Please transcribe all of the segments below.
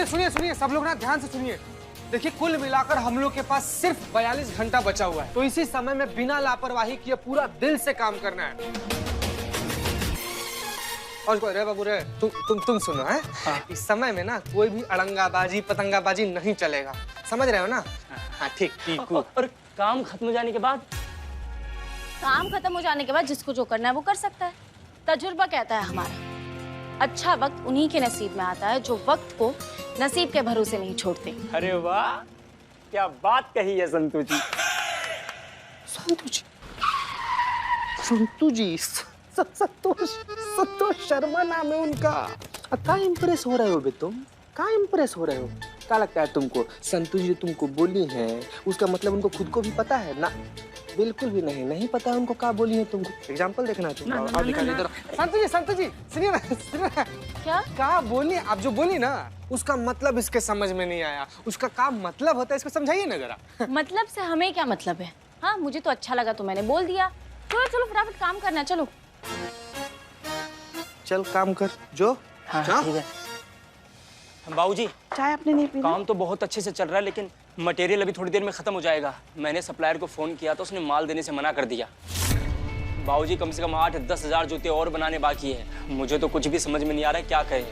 सुनिए सुनिए, सब लोग ना ध्यान से सुनिए। देखिए, कुल मिलाकर हम लोग के पास सिर्फ 42 घंटा बचा हुआ है, तो इसी समय में बिना लापरवाही किए पूरा दिल से काम करना है। और रे बाबू रे, तुम सुनो है। हाँ। इस समय में ना कोई भी अड़ंगाबाजी पतंगाबाजी नहीं चलेगा, समझ रहे हो ना? हाँ ठीक ठीक। और काम खत्म हो जाने के बाद? काम खत्म हो जाने के बाद जिसको जो करना है वो कर सकता है। तजुर्बा कहता है हमारा, अच्छा वक्त उन्हीं के नसीब में आता है जो वक्त को नसीब के भरोसे नहीं छोड़ते। अरे वाह, क्या बात कही है संतू जी। संतू जी, संतू जी, संतोष शर्मा नाम है उनका। कहाँ इम्प्रेस हो रहे हो बे तुम? कहाँ इम्प्रेस हो रहे हो? क्या लगता है तुमको संतू जी तुमको बोली है उसका मतलब उनको खुद को भी पता है ना? बिल्कुल भी नहीं, नहीं पता है उनको क्या बोली है तुमको। एग्जाम्पल देखना तुमको। संतू जी सुनिए ना, सुनिए ना। क्या बोली? आप जो बोली ना उसका मतलब इसके समझ में नहीं आया। उसका क्या मतलब होता है इसको समझाइए ना जरा। मतलब से हमें क्या मतलब है? हाँ, मुझे तो अच्छा लगा तो मैंने बोल दिया। चलो चलो फटाफट काम करना, चलो। चल काम कर जो। हाँ ठीक है। बाबूजी, चाय आपने नहीं पी? काम तो बहुत अच्छे से चल रहा है, लेकिन मटेरियल अभी थोड़ी देर में खत्म हो जाएगा। मैंने सप्लायर को फोन किया तो उसने माल देने से मना कर दिया। बाबूजी, कम से कम 8-10 हजार जूते और बनाने बाकी है। मुझे तो कुछ भी समझ में नहीं आ रहा है क्या कहे।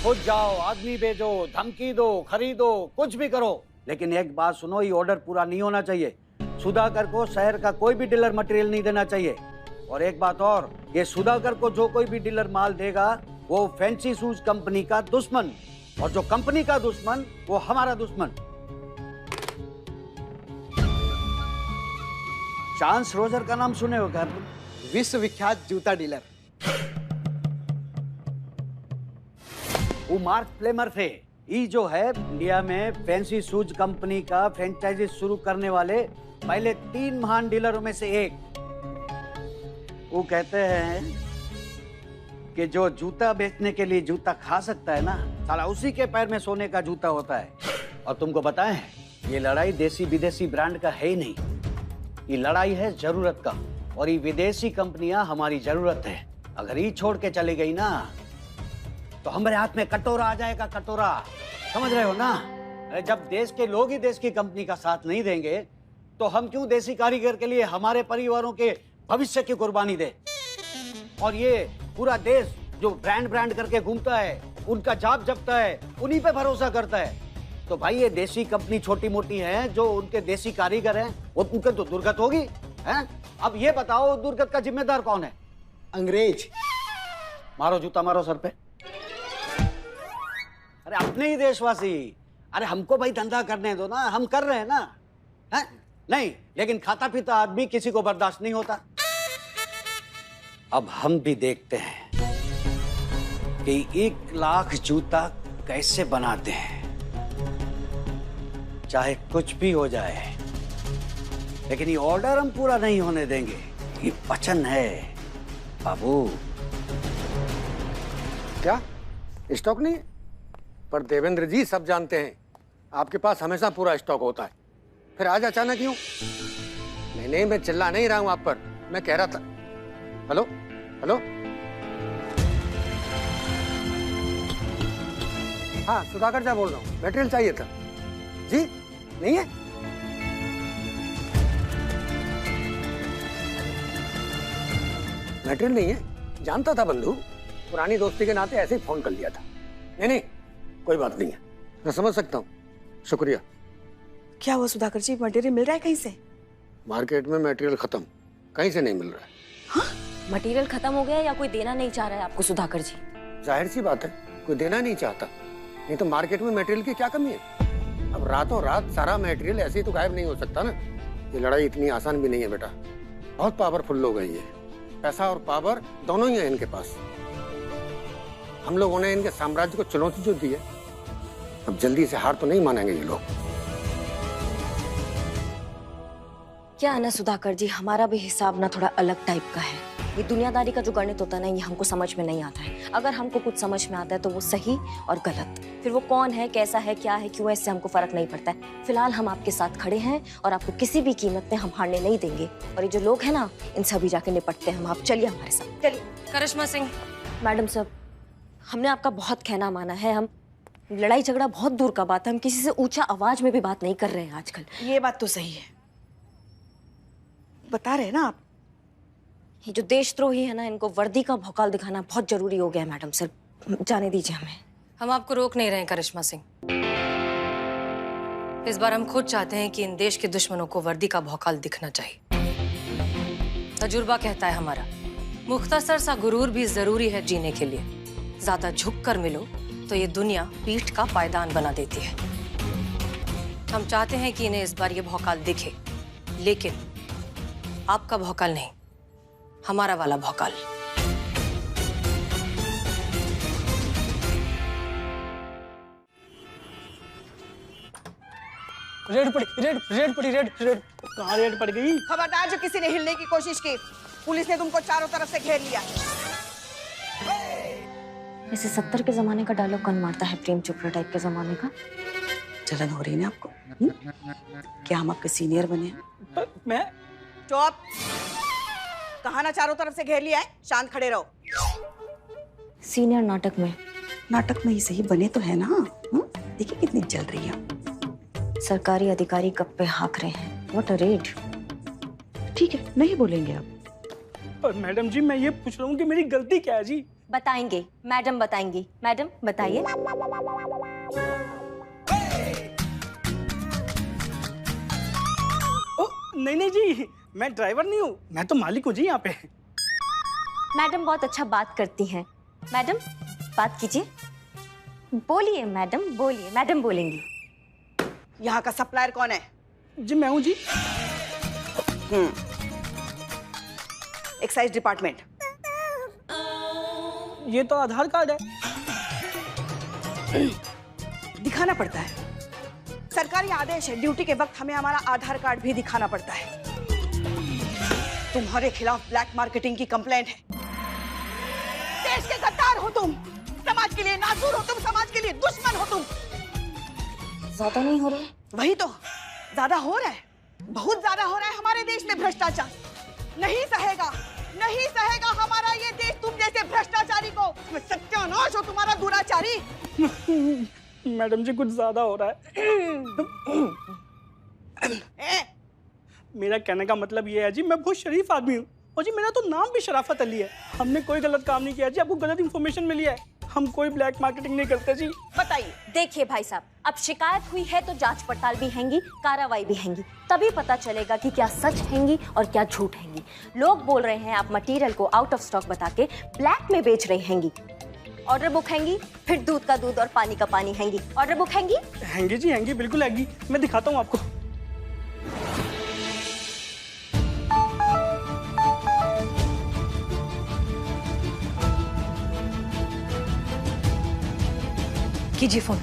खुद जाओ, आदमी भेजो, धमकी दो, खरीदो, कुछ भी करो, लेकिन एक बात सुनो, ये ऑर्डर पूरा नहीं होना चाहिए। सुधाकर को शहर का कोई भी डीलर मटेरियल नहीं देना चाहिए। और एक बात और, ये सुधाकर को जो कोई भी डीलर माल देगा वो फैंसी शूज कंपनी का दुश्मन, और जो कंपनी का दुश्मन वो हमारा दुश्मन। चांस रोजर का नाम सुने हो क्या? विश्वविख्यात जूता डीलर। वो मार्क प्लेमर थे। ये जो है इंडिया में फैंसी शूज कंपनी का फ्रेंचाइजी शुरू करने वाले पहले 3 महान डीलरों में से एक। वो कहते हैं कि जो जूता बेचने के लिए जूता खा सकता है ना, साला उसी के पैर में सोने का जूता होता है। और तुमको बताएं, ये लड़ाई देसी विदेशी ब्रांड का है ही नहीं, ये लड़ाई है जरूरत का। और ये विदेशी कंपनियां हमारी जरूरत है। अगर ये छोड़ के चली गई ना तो हमारे हाथ में कटोरा आ जाएगा, कटोरा। समझ रहे हो ना? अरे जब देश के लोग ही देश की कंपनी का साथ नहीं देंगे तो हम क्यों देसी कारीगर के लिए हमारे परिवारों के भविष्य की कुर्बानी दे? और ये पूरा देश जो ब्रांड ब्रांड करके घूमता है, उनका जाप जपता है, उन्हीं पे भरोसा करता है। तो भाई ये देसी कंपनी छोटी मोटी है, जो उनके देसी कारीगर हैं, वो उनके तो दुर्गत होगी हैं? अब ये बताओ दुर्गत का जिम्मेदार कौन है? अंग्रेज। मारो जूता, मारो सर पे। अरे अपने ही देशवासी। अरे हमको भाई धंधा करने दो ना, हम कर रहे हैं ना, है? नहीं, लेकिन खाता पीता आदमी किसी को बर्दाश्त नहीं होता। अब हम भी देखते हैं कि 1 लाख जूता कैसे बनाते हैं, चाहे कुछ भी हो जाए। लेकिन ये ऑर्डर हम पूरा नहीं होने देंगे, ये वचन है बाबू। क्या स्टॉक नहीं है? पर देवेंद्र जी, सब जानते हैं आपके पास हमेशा पूरा स्टॉक होता है, फिर आज अचानक क्यों? नहीं, मैं चिल्ला नहीं रहा हूं आप पर, मैं कह रहा था। हेलो हेलो, हाँ सुधाकर जा बोल रहा हूँ, मटेरियल चाहिए था जी। नहीं है? मटेरियल नहीं है? जानता था बंधु, पुरानी दोस्ती के नाते ऐसे ही फोन कर लिया था। नहीं, कोई बात नहीं है, मैं समझ सकता हूँ, शुक्रिया। क्या हुआ सुधाकर जी, मटेरियल मिल रहा है कहीं से? मार्केट में मटेरियल खत्म, कहीं से नहीं मिल रहा है। हाँ? मटेरियल खत्म हो गया या कोई देना नहीं चाह रहा है आपको सुधाकर जी? जाहिर सी बात है, कोई देना नहीं चाहता, नहीं तो मार्केट में मटेरियल की क्या कमी है? अब रातों रात सारा मटेरियल ऐसे ही तो गायब नहीं हो सकता ना। ये लड़ाई इतनी आसान भी नहीं है बेटा, बहुत पावरफुल लोग हैं ये, पैसा और पावर दोनों ही है इनके पास। हम लोगों ने इनके साम्राज्य को चुनौती जो दी है, अब जल्दी से हार तो नहीं मानेंगे ये लोग। क्या है ना सुधाकर जी, हमारा भी हिसाब ना थोड़ा अलग टाइप का है। ये दुनियादारी का जो गणित होता है ना, ये हमको समझ में नहीं आता है। अगर हमको कुछ समझ में आता है तो वो सही और गलत, फिर वो कौन है, कैसा है, क्या है, क्यों है, इससे हमको फर्क नहीं पड़ता है। फिलहाल हम आपके साथ खड़े हैं और आपको किसी भी कीमत में हम हारने नहीं देंगे। और ये जो लोग हैं ना, इन सभी जाके निपटते हैं हम। आप चलिए हमारे साथ, चलिए। करिश्मा सिंह, मैडम साहब, हमने आपका बहुत कहना माना है। हम लड़ाई झगड़ा बहुत दूर का बात है, हम किसी से ऊंचा आवाज में भी बात नहीं कर रहे हैं आजकल। ये बात तो सही है, बता रहे हैं ना आप। ये जो देशद्रोही है ना, इनको वर्दी का भौकाल दिखाना बहुत जरूरी हो गया है मैडम सर। जाने दीजिए हमें। हम आपको रोक नहीं रहे हैं करिश्मा सिंह। इस बार हम खुद चाहते हैं कि इन देश के दुश्मनों को वर्दी का भौकाल दिखना चाहिए। तजुर्बा कहता है हमारा, मुख्तसर सा गुरूर भी जरूरी है जीने के लिए। ज्यादा झुक कर मिलो तो ये दुनिया पीठ का पायदान बना देती है। हम चाहते हैं कि इन्हें इस बार ये भौकाल दिखे, लेकिन आपका भौकाल नहीं, हमारा वाला भौकाल। रेड पड़ी, रेड पड़ी, रेड। कहाँ रेड पड़ गई? खबरदार, जो किसी ने हिलने की कोशिश की, पुलिस ने तुमको चारों तरफ से घेर लिया। ऐसे 70 के जमाने का डायलॉग कौन मारता है, प्रेम चोपड़ा टाइप के जमाने का? जलन हो रही है ना आपको? क्या हम आपके सीनियर बने? मैं चुप! कहा ना चारों तरफ से घेर लिया है, शांत खड़े रहो। सीनियर नाटक में? नाटक में ही सही बने तो है ना। देखिए कितनी जल रही है। सरकारी अधिकारी कब पे हाँक रहे हैं। What a red. ठीक है, नहीं बोलेंगे आप। पर मैडम जी, मैं ये पूछ रहा हूँ कि मेरी गलती क्या है जी? बताएंगे मैडम, बताएंगी। मैडम बताइए। नहीं जी, मैं ड्राइवर नहीं हूँ, मैं तो मालिक हूँ जी यहाँ पे। मैडम बहुत अच्छा बात करती हैं। मैडम बात कीजिए, बोलिए मैडम, बोलिए। मैडम बोलेंगी। यहाँ का सप्लायर कौन है? जी मैं हूँ जी। Excise department. ये तो आधार कार्ड है। दिखाना पड़ता है, सरकारी आदेश है। ड्यूटी के वक्त हमें हमारा आधार कार्ड भी दिखाना पड़ता है। तुम्हारे खिलाफ ब्लैक मार्केटिंग की कंप्लेंट है। देश के गद्दार हो तुम, समाज के लिए नासूर हो तुम, समाज के लिए दुश्मन हो तुम। ज्यादा नहीं हो रहा? वही तो, ज्यादा हो रहा है, बहुत ज्यादा हो रहा है। हमारे देश में भ्रष्टाचार नहीं सहेगा, नहीं सहेगा हमारा ये देश तुम जैसे भ्रष्टाचारी को। सत्यानाश हो तुम्हारा दुराचारी। मैडम जी, कुछ ज्यादा हो रहा है। मेरा कहने का मतलब ये है जी, मैं बहुत शरीफ आदमी हूँ और जी मेरा तो नाम भी शराफत अली है। हमने कोई गलत काम नहीं किया जी, आपको गलत इन्फॉर्मेशन मिली है। हम कोई ब्लैक मार्केटिंग नहीं करते जी। बताइए। देखिए भाई साहब, अब शिकायत हुई है तो जांच पड़ताल भी हैंगी, कार्रवाई भी हैंगी, तभी पता चलेगा कि क्या सच हैंगी और क्या झूठ हैंगी। लोग बोल रहे हैं आप मटेरियल को आउट ऑफ स्टॉक बता के ब्लैक में बेच रही हैंगी। ऑर्डर बुक हैंगी, फिर दूध का दूध और पानी का पानी हैंगी। ऑर्डर बुक हैंगी? हैंगी जी, हैंगी, बिल्कुल हैंगी। मैं दिखाता हूँ आपको। कीजिए फोन।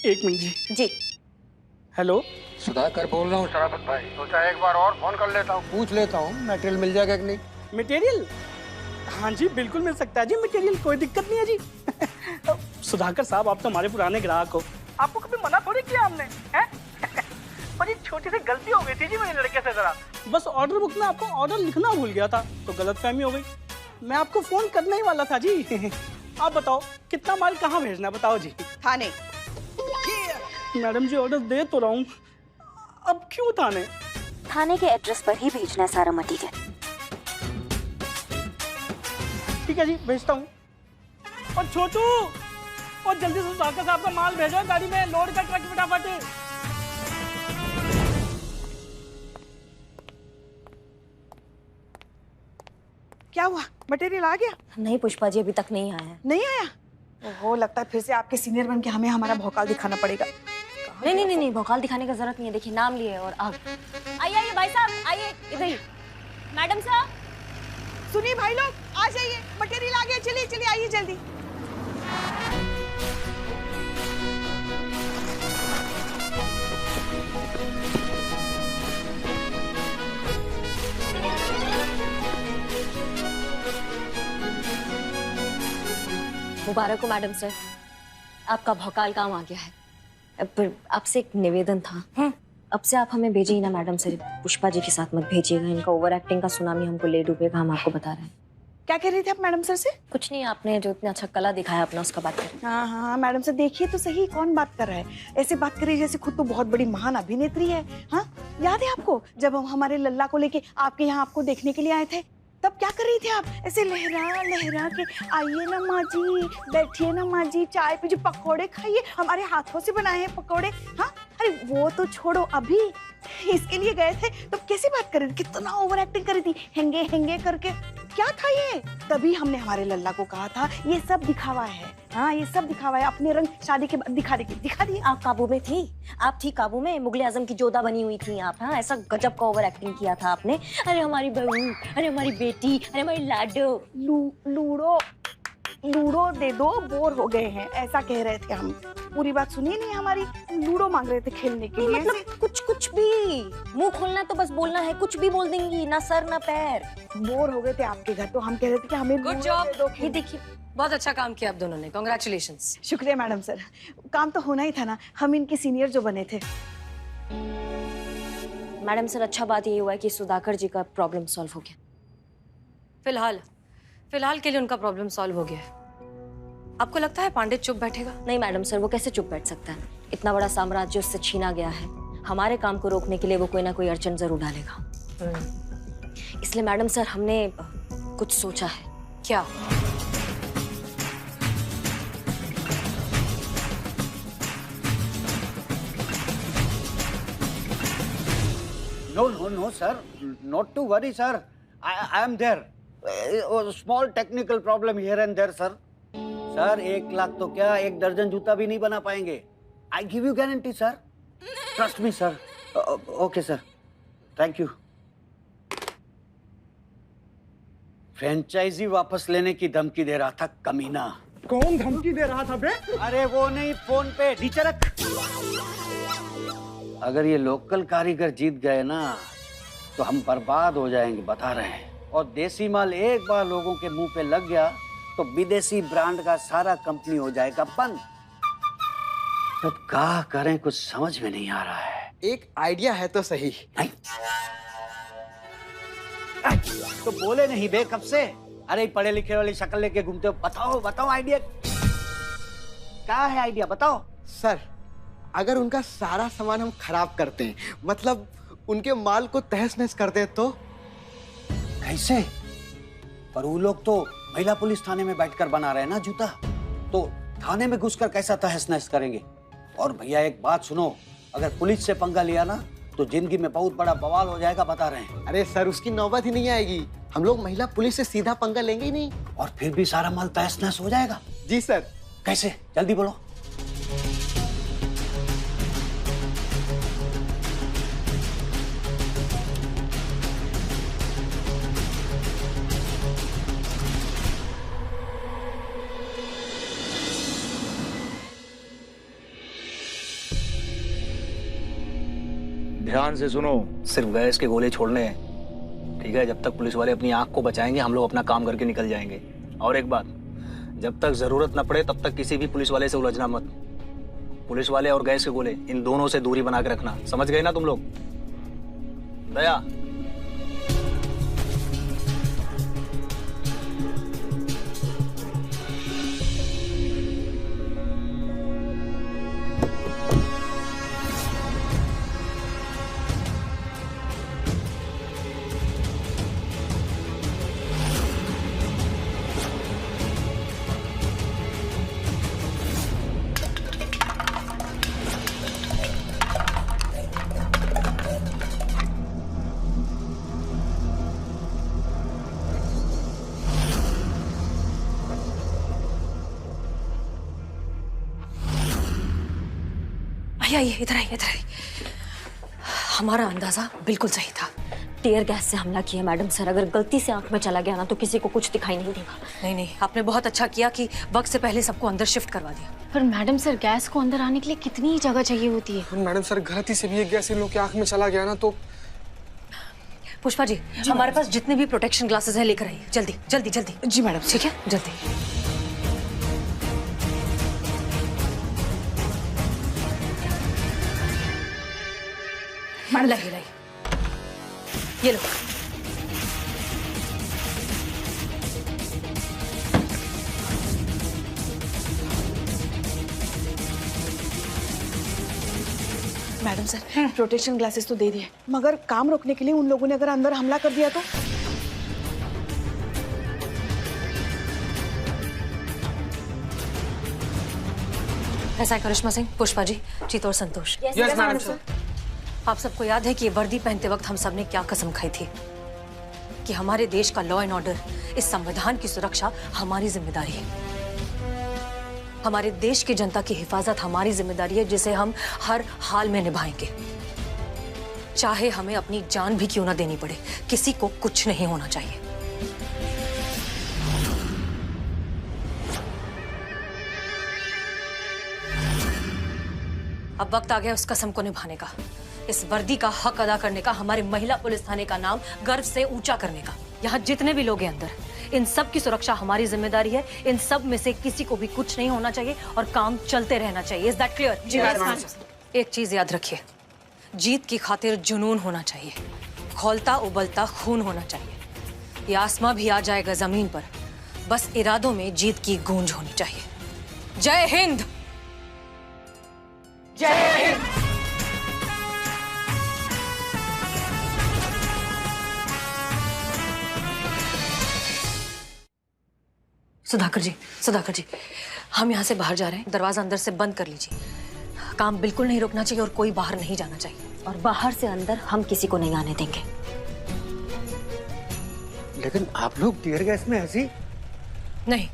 एक मिनट जी। जी हेलो, सुधाकर बोल रहा हूँ शराफत भाई। सोचा एक बार और फोन कर लेता हूँ, पूछ लेता हूँ मटेरियल मिल जाएगा कि नहीं। मटेरियल? हाँ जी, बिल्कुल मिल सकता है जी मटेरियल, कोई दिक्कत नहीं है जी। सुधाकर साहब, आप तो हमारे पुराने ग्राहक हो, आपको कभी मना थोड़ी किया हमने, हैं? और ये छोटी सी गलती हो गई थी जी मेरे लड़के से, जरा बस ऑर्डर बुक में आपको ऑर्डर लिखना भूल गया था तो गलतफहमी हो गई। मैं आपको फोन करने ही वाला था जी। आप बताओ कितना माल कहाँ भेजना, बताओ जी। थाने। मैडम जी, ऑर्डर दे तो रहा हूँ, अब क्यों थाने? थाने के एड्रेस पर ही भेजना है सारा मटेरियल। ठीक है जी, भेजता हूँ। और छोटू, और जल्दी से सुधाकर साहब का माल भेजो गाड़ी में, लोड का ट्रक फटाफट। क्या हुआ, मटेरियल आ गया? नहीं पुष्पा जी, अभी तक नहीं आया है। नहीं आया? ओहो, लगता है फिर से आपके सीनियर बन के हमें हमारा भौकाल दिखाना पड़ेगा। नहीं, भौकाल दिखाने का जरूरत नहीं है। देखिए नाम लिए और आगे। आइए भाई साहब, आइए इधर ही। मैडम साहब, सुनिए भाई लोग, आ जाइए, मटेरियल आ गया। चलिए चलिए, आइए जल्दी। मुबारक हो मैडम सर, आपका भौकाल काम आ गया है। पर आपसे एक निवेदन था। अब से आप हमें भेजिए ना मैडम सर, पुष्पा जी के साथ मत भेजिएगा। इनका ओवर एक्टिंग का सुनामी हमको ले डूबेगा, हम आपको बता रहे हैं। क्या कह रही थी आप मैडम सर से? कुछ नहीं, आपने जो इतना अच्छा कला दिखाया अपना, उसका बात करें। हाँ हाँ मैडम सर, देखिए तो सही कौन बात कर रहा है। ऐसे बात करिए जैसे खुद तो बहुत बड़ी महान अभिनेत्री है। हाँ, याद है आपको जब हम हमारे लल्ला को लेके आपके यहाँ आपको देखने के लिए आए थे, तब क्या कर रही थी आप? ऐसे लहरा लहरा के, आइए ना माँ जी, बैठिए ना माँ जी, चाय पीजिए, पकोड़े खाइए, हमारे हाथों से बनाए हैं पकोड़े। हाँ, अरे वो तो छोड़ो, अभी इसके लिए गए थे तो कैसी बात कर रही थी, कितना ओवर एक्टिंग कर रही थी, हेंगे हेंगे करके। क्या था ये? तभी हमने हमारे लल्ला को कहा था ये सब दिखावा है। हाँ, ये सब दिखावा है, अपने रंग शादी के बाद दिखा दिए। आप काबू में थी, आप थी काबू में, मुगले आजम की जोधा बनी हुई थी आप। हाँ, ऐसा गजब का ओवर एक्टिंग किया था आपने। अरे हमारी बहू, अरे हमारी बेटी, अरे हमारी लाडो, लूडो दे दो, बोर हो गए हैं, ऐसा कह रहे थे हम। पूरी बात सुनिए नहीं हमारी, लूडो मांग रहे थे खेलने के लिए। मतलब कुछ भी मुंह खोलना तो बस बोलना है, कुछ भी बोल देंगी, ना सर ना पैर। बोर हो गए थे आपके घर तो हम कह रहे थे कि हमें गुड जॉब। ये देखिए, बहुत अच्छा काम किया आप दोनों ने, कांग्रेचुलेशंस। शुक्रिया मैडम सर, काम तो होना ही था ना, हम इनके सीनियर जो बने थे। मैडम सर अच्छा बात ये हुआ है कि सुधाकर जी का प्रॉब्लम सॉल्व हो गया। फिलहाल के लिए उनका प्रॉब्लम सॉल्व हो गया है। आपको लगता है पांडित चुप बैठेगा? नहीं मैडम सर, वो कैसे चुप बैठ सकता है? इतना बड़ा साम्राज्य उससे छीना गया है, हमारे काम को रोकने के लिए वो कोई ना कोई अड़चन जरूर डालेगा। इसलिए मैडम सर हमने कुछ सोचा है। क्या? No, sir. Not to worry, sir. I am there. Small technical problem here and there, sir. Sir 1 lakh तो क्या 1 दर्जन जूता भी नहीं बना पाएंगे। I give you guarantee, sir. Trust me, sir. Okay, sir. Thank you. Franchisee वापस लेने की धमकी दे रहा था कमीना। कौन धमकी दे रहा था बे? अरे वो नहीं, फोन पे नीचे रख। अगर ये लोकल कारीगर जीत गए ना तो हम बर्बाद हो जाएंगे, बता रहे हैं। और देसी माल एक बार लोगों के मुंह पे लग गया तो विदेशी ब्रांड का सारा कंपनी हो जाएगा बंद। अब क्या करें, कुछ समझ में नहीं आ रहा है। एक आइडिया है तो सही। नहीं तो बोले नहीं बे कब से? अरे पढ़े लिखे वाली शक्ल लेके घूमते हो। बताओ आइडिया क्या है? आइडिया बताओ। सर, अगर उनका सारा सामान हम खराब करते हैं, मतलब उनके माल को तहस नहस कर दें तो? कैसे? पर वो लोग तो महिला पुलिस थाने में बैठकर बना रहे हैं ना जूता, तो थाने में घुसकर कैसा तहस नहस करेंगे? और भैया एक बात सुनो, अगर पुलिस से पंगा लिया ना तो जिंदगी में बहुत बड़ा बवाल हो जाएगा, बता रहे हैं। अरे सर, उसकी नौबत ही नहीं आएगी। हम लोग महिला पुलिस से सीधा पंगा लेंगे ही नहीं। और फिर भी सारा माल तहस नहस हो जाएगा। जी सर। कैसे? जल्दी बोलो। ध्यान से सुनो, सिर्फ गैस के गोले छोड़ने हैं, ठीक है? जब तक पुलिस वाले अपनी आंख को बचाएंगे हम लोग अपना काम करके निकल जाएंगे। और एक बात, जब तक जरूरत न पड़े तब तक किसी भी पुलिस वाले से उलझना मत। पुलिस वाले और गैस के गोले, इन दोनों से दूरी बना के रखना, समझ गए ना तुम लोग? दया। आइए, इधर आइए। हमारा अंदाजा बिल्कुल सही था। टीयर गैस से हमला किया मैडम सर, अगर गलती से आंख में चला गया ना तो किसी को कुछ दिखाई नहीं देगा। नहीं, आपने बहुत अच्छा किया कि वक्त से पहले सबको अंदर शिफ्ट करवा दिया। पर मैडम सर, गैस को अंदर आने के लिए कितनी जगह चाहिए होती है? मैडम सर, गलती से भी एक गैस इन लोग की आंख में चला गया ना तो। पुष्पा जी, हमारे पास जितने भी प्रोटेक्शन ग्लासेस हैं लेकर आइए, जल्दी। जी मैडम। ठीक है, जल्दी। लगी रही। ये लो। मैडम सर, प्रोटेक्शन ग्लासेस तो दे दिए, मगर काम रोकने के लिए उन लोगों ने अगर अंदर हमला कर दिया तो? ऐसा है करिश्मा सिंह, पुष्पा जी, जीत और संतोष। Yes madam sir. आप सबको याद है कि ये वर्दी पहनते वक्त हम सबने क्या कसम खाई थी कि हमारे देश का लॉ एंड ऑर्डर, इस संविधान की सुरक्षा हमारी जिम्मेदारी है। हमारे देश की जनता की हिफाजत हमारी जिम्मेदारी है, जिसे हम हर हाल में निभाएंगे, चाहे हमें अपनी जान भी क्यों ना देनी पड़े। किसी को कुछ नहीं होना चाहिए। अब वक्त आ गया उस कसम को निभाने का, इस वर्दी का हक अदा करने का, हमारे महिला पुलिस थाने का नाम गर्व से ऊंचा करने का। यहाँ जितने भी लोग हैं अंदर, इन सब की सुरक्षा हमारी जिम्मेदारी है। इन सब में से किसी को भी कुछ नहीं होना चाहिए और काम चलते रहना चाहिए। Is that clear? जी मैडम। एक चीज याद रखिए, जीत की खातिर जुनून होना चाहिए, खौलता उबलता खून होना चाहिए। ये आसमां भी आ जाएगा जमीन पर, बस इरादों में जीत की गूंज होनी चाहिए। जय हिंद। जय हिंद। सुधाकर जी, सुधाकर जी, हम यहाँ से बाहर जा रहे हैं, दरवाजा अंदर से बंद कर लीजिए। काम बिल्कुल नहीं रुकना चाहिए और कोई बाहर नहीं जाना चाहिए। और बाहर से अंदर हम किसी को नहीं आने देंगे। लेकिन आप लोग टीयर गैस में ऐसी? नहीं।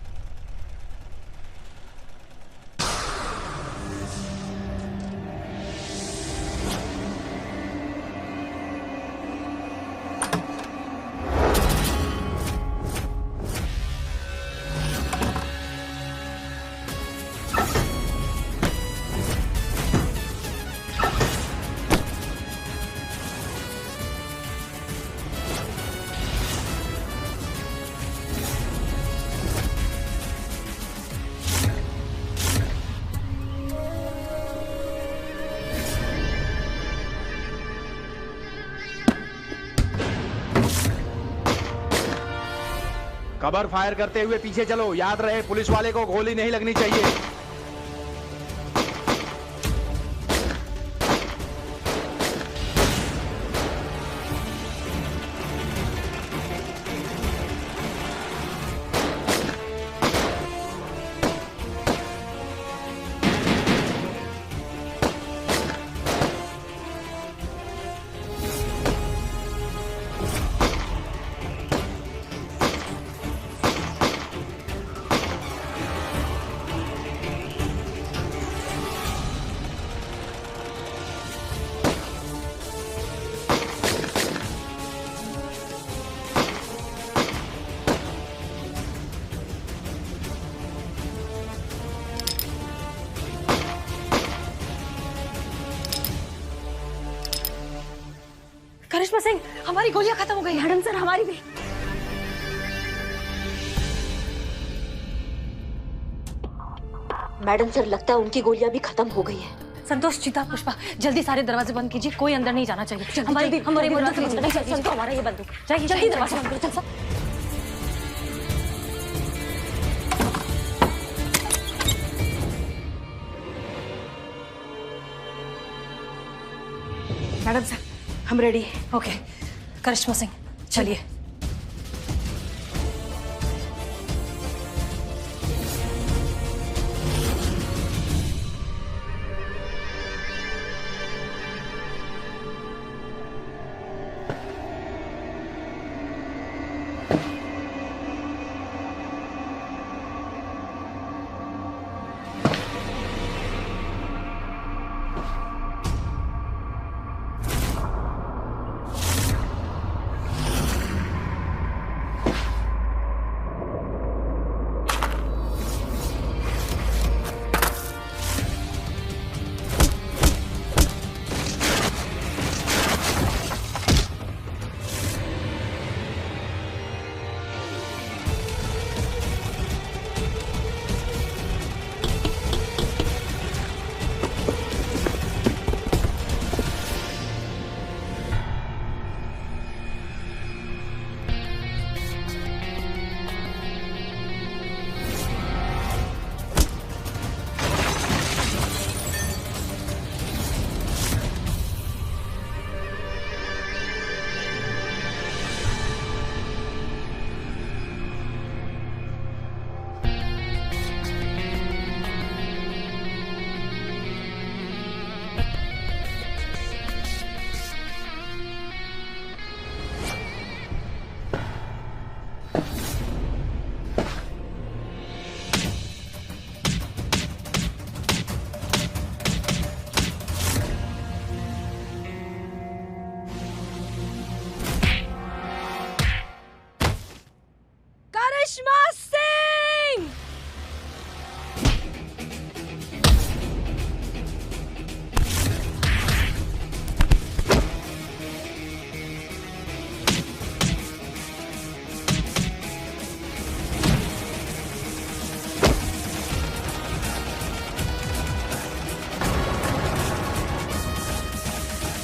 कबर फायर करते हुए पीछे चलो। याद रहे, पुलिस वाले को गोली नहीं लगनी चाहिए। करिश्मा सिंह, हमारी गोलियां खत्म हो गई। मैडम सर, हमारी भी। मैडम सर, लगता है उनकी गोलियां भी खत्म हो गई है। संतोष, चीता, पुष्पा, जल्दी सारे दरवाजे बंद कीजिए, कोई अंदर नहीं जाना चाहिए। हमारी बंदूक, हमारा ये बंदूक, जल्दी दरवाजा बंद करो। मैडम सर, हम रेडी। ओके, करिश्मा सिंह, चलिए।